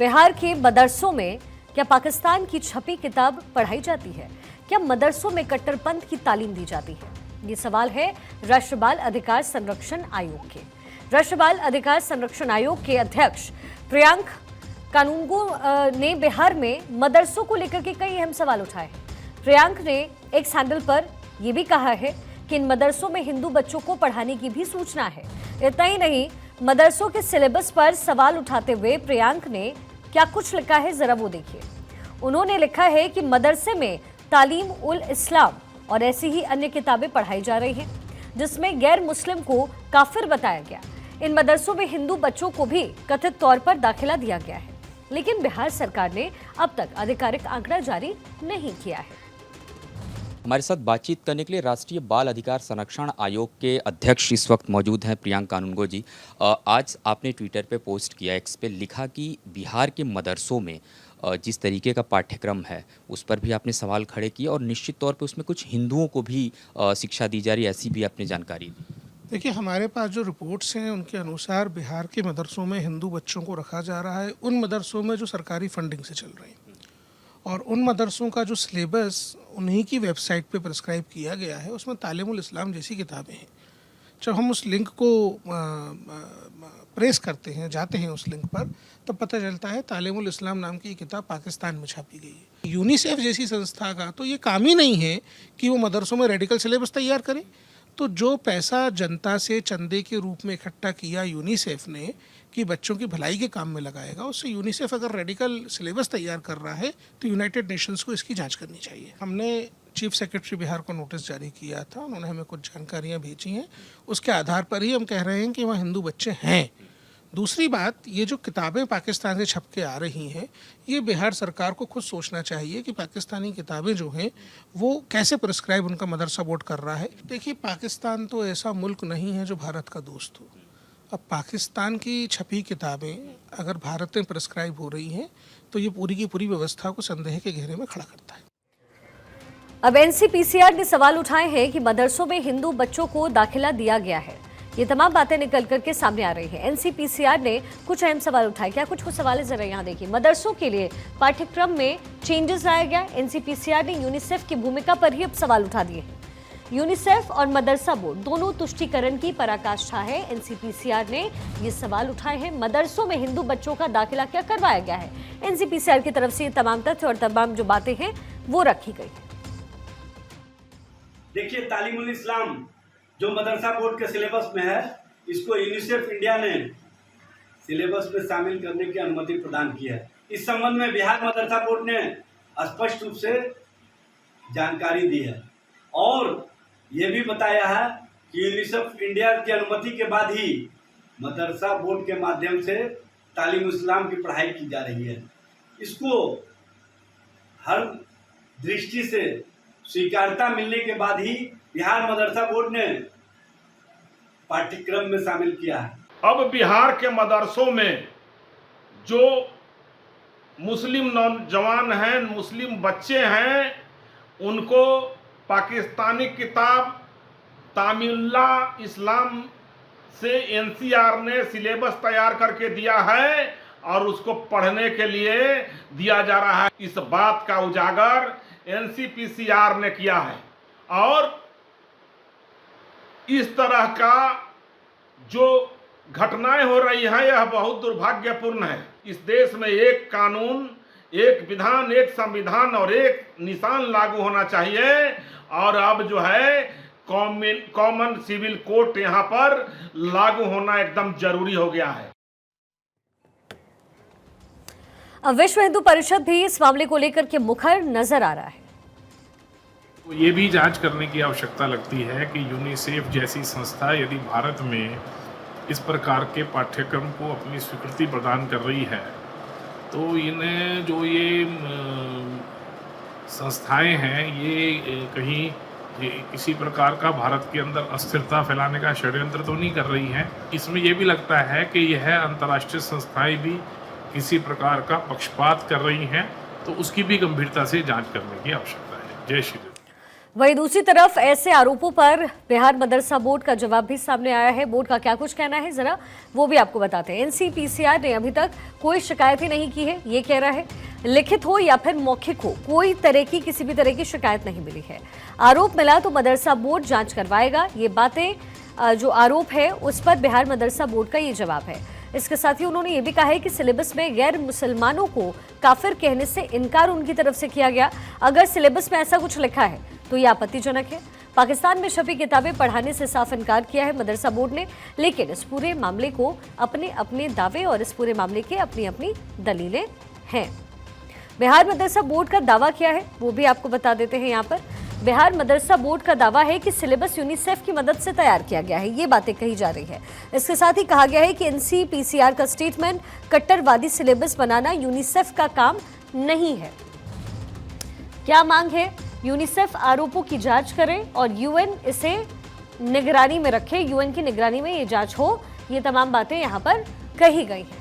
बिहार के मदरसों में क्या पाकिस्तान की छपी किताब पढ़ाई जाती है? क्या मदरसों में कट्टरपंथ की तालीम दी जाती है? ये सवाल है राष्ट्रीय बाल अधिकार संरक्षण आयोग के। राष्ट्रीय बाल अधिकार संरक्षण आयोग के अध्यक्ष प्रियांक कानूनगो ने बिहार में मदरसों को लेकर के कई अहम सवाल उठाए हैं। प्रियांक ने एक हैंडल पर यह भी कहा है कि इन मदरसों में हिंदू बच्चों को पढ़ाने की भी सूचना है। इतना ही नहीं, मदरसों के सिलेबस पर सवाल उठाते हुए प्रियांक ने क्या कुछ लिखा है, जरा वो देखिए। उन्होंने लिखा है कि मदरसे में तालीम उल इस्लाम और ऐसी ही अन्य किताबें पढ़ाई जा रही हैं, जिसमें गैर मुस्लिम को काफिर बताया गया। इन मदरसों में हिंदू बच्चों को भी कथित तौर पर दाखिला दिया गया है, लेकिन बिहार सरकार ने अब तक आधिकारिक आंकड़ा जारी नहीं किया है। हमारे साथ बातचीत करने के लिए राष्ट्रीय बाल अधिकार संरक्षण आयोग के अध्यक्ष इस वक्त मौजूद हैं, प्रियांक कानूनगो जी। आज आपने ट्विटर पे पोस्ट किया, एक्स पे लिखा कि बिहार के मदरसों में जिस तरीके का पाठ्यक्रम है उस पर भी आपने सवाल खड़े किए और निश्चित तौर पे उसमें कुछ हिंदुओं को भी शिक्षा दी जा रही है, ऐसी भी आपने जानकारी दी। देखिए, हमारे पास जो रिपोर्ट्स हैं उनके अनुसार बिहार के मदरसों में हिंदू बच्चों को रखा जा रहा है, उन मदरसों में जो सरकारी फंडिंग से चल रही हैं, और उन मदरसों का जो सिलेबस उन्हीं की वेबसाइट पे प्रिस्क्राइब किया गया है, उसमें तालीमुल इस्लाम जैसी किताबें हैं। जब हम उस लिंक को प्रेस करते हैं, जाते हैं उस लिंक पर, तब पता चलता है तालीमुल इस्लाम नाम की किताब पाकिस्तान में छापी गई है। यूनिसेफ जैसी संस्था का तो ये काम ही नहीं है कि वो मदरसों में रेडिकल सिलेबस तैयार करे। तो जो पैसा जनता से चंदे के रूप में इकट्ठा किया यूनिसेफ ने कि बच्चों की भलाई के काम में लगाएगा, उससे यूनिसेफ अगर रेडिकल सिलेबस तैयार कर रहा है तो यूनाइटेड नेशंस को इसकी जांच करनी चाहिए। हमने चीफ सेक्रेटरी बिहार को नोटिस जारी किया था, उन्होंने हमें कुछ जानकारियां भेजी हैं, उसके आधार पर ही हम कह रहे हैं कि वहाँ हिंदू बच्चे हैं। दूसरी बात, ये जो किताबें पाकिस्तान से छप के आ रही हैं, ये बिहार सरकार को खुद सोचना चाहिए कि पाकिस्तानी किताबें जो हैं वो कैसे प्रिस्क्राइब उनका मदरसा बोर्ड कर रहा है। देखिए, पाकिस्तान तो ऐसा मुल्क नहीं है जो भारत का दोस्त हो। अब पाकिस्तान की छपी किताबें अगर भारत में प्रिस्क्राइब हो रही हैं तो ये पूरी की पूरी व्यवस्था को संदेह के घेरे में खड़ा करता है। अब एनसीपीसीआर ने सवाल उठाए हैं कि मदरसों में हिंदू बच्चों को दाखिला दिया गया है। ये तमाम बातें निकल करके सामने आ रही हैं। एनसीपीसीआर ने कुछ अहम सवाल उठाए। क्या कुछ सवाल है, जरा यहाँ देखिए। मदरसों के लिए पाठ्यक्रम में चेंजेस लाया गया। एनसीपीसीआर ने यूनिसेफ की भूमिका पर ही अब सवाल उठा दिए हैं। यूनिसेफ और मदरसा बोर्ड दोनों तुष्टीकरण की पराकाष्ठा है। एनसीपीसीआर ने ये सवाल उठाए हैं, मदरसों में हिंदू बच्चों का दाखिला क्या करवाया गया है। एनसीपीसीआर की तरफ से ये तमाम तथ्य और तमाम जो बातें हैं वो रखी गई है। देखिए, तालीमुल इस्लाम जो मदरसा बोर्ड के सिलेबस में है, इसको यूनिसेफ इंडिया ने सिलेबस में शामिल करने की अनुमति प्रदान की है। इस संबंध में बिहार मदरसा बोर्ड ने स्पष्ट रूप से जानकारी दी है और ये भी बताया है कि यूनिसेफ इंडिया की अनुमति के बाद ही मदरसा बोर्ड के माध्यम से तालीम इस्लाम की पढ़ाई की जा रही है। इसको हर दृष्टि से स्वीकारता मिलने के बाद ही बिहार मदरसा बोर्ड ने पाठ्यक्रम में शामिल किया है। अब बिहार के मदरसों में जो मुस्लिम नौजवान हैं, मुस्लिम बच्चे हैं, उनको पाकिस्तानी किताब तामीमुल्ला इस्लाम से एनसीआर ने सिलेबस तैयार करके दिया है और उसको पढ़ने के लिए दिया जा रहा है। इस बात का उजागर एनसीपीसीआर ने किया है और इस तरह का जो घटनाएं हो रही हैं यह बहुत दुर्भाग्यपूर्ण है। इस देश में एक कानून, एक विधान, एक संविधान और एक निशान लागू होना चाहिए और अब जो है कॉमन सिविल कोड यहाँ पर लागू होना एकदम जरूरी हो गया है। अब विश्व हिंदू परिषद भी इस मामले को लेकर के मुखर नजर आ रहा है। तो ये भी जांच करने की आवश्यकता लगती है कि यूनिसेफ जैसी संस्था यदि भारत में इस प्रकार के पाठ्यक्रम को अपनी स्वीकृति प्रदान कर रही है तो इन्हें जो ये संस्थाएं हैं ये कहीं किसी प्रकार का भारत के अंदर अस्थिरता फैलाने का षड्यंत्र तो नहीं कर रही हैं। इसमें यह भी लगता है कि यह अंतर्राष्ट्रीय संस्थाएं भी किसी प्रकार का पक्षपात कर रही हैं, तो उसकी भी गंभीरता से जांच करने की आवश्यकता है। जय श्री राम। वहीं दूसरी तरफ ऐसे आरोपों पर बिहार मदरसा बोर्ड का जवाब भी सामने आया है। बोर्ड का क्या कुछ कहना है जरा वो भी आपको बताते हैं। एनसीपीसीआर ने अभी तक कोई शिकायत ही नहीं की है, ये कह रहा है। लिखित हो या फिर मौखिक हो, कोई तरह की किसी भी तरह की शिकायत नहीं मिली है। आरोप मिला तो मदरसा बोर्ड जांच करवाएगा। ये बातें जो आरोप है उस पर बिहार मदरसा बोर्ड का ये जवाब है। इसके साथ ही उन्होंने ये भी कहा है कि सिलेबस में गैर मुसलमानों को काफिर कहने से इनकार उनकी तरफ से किया गया। अगर सिलेबस में ऐसा कुछ लिखा है तो ये आपत्तिजनक है। पाकिस्तान में छपी किताबें पढ़ाने से साफ इनकार किया है मदरसा बोर्ड ने, लेकिन इस पूरे मामले को अपने अपने दावे और इस पूरे मामले के अपनी अपनी दलीलें हैं। बिहार मदरसा बोर्ड का दावा क्या है वो भी आपको बता देते हैं। यहाँ पर बिहार मदरसा बोर्ड का दावा है कि सिलेबस यूनिसेफ की मदद से तैयार किया गया है, ये बातें कही जा रही है। इसके साथ ही कहा गया है कि एनसीपीसीआर का स्टेटमेंट कट्टरवादी सिलेबस बनाना यूनिसेफ का काम नहीं है। क्या मांग है? यूनिसेफ आरोपों की जांच करे और यूएन इसे निगरानी में रखे, यूएन की निगरानी में ये जांच हो। ये तमाम बातें यहाँ पर कही गई हैं।